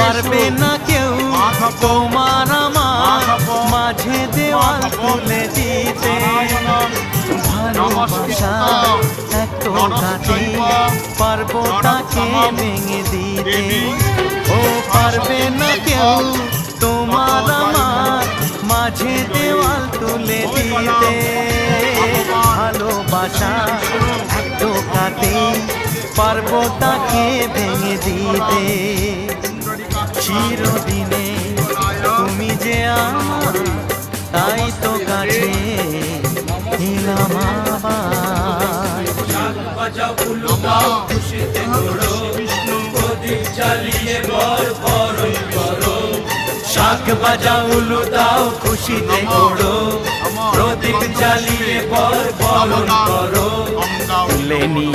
পারবে না কেউ তোমার আমার মাঝে দেওয়াল তুলে দিতে। ভালোবাসা এক টোকাতে পারবো তাকে ভেঙে দিতে। ও পারবে না কেউ তোমার আমার মাঝে দেওয়াল তুলে দিতে। ভালোবাসা এক টোকাতে পারবো তাকে ভেঙে দিতে। চিরদিনে তুমি যে আমার, তাই তো কাছে এলাম আবার। বাজাও উলু দাও খুশিতে ঘোরো, প্রদীপ জ্বালিয়ে বর বরণ করো। শাঁখ বাজাও উলু দাও খুশিতে ঘোরো, প্রদীপ জ্বালিয়ে বর বরণ করো। লেনি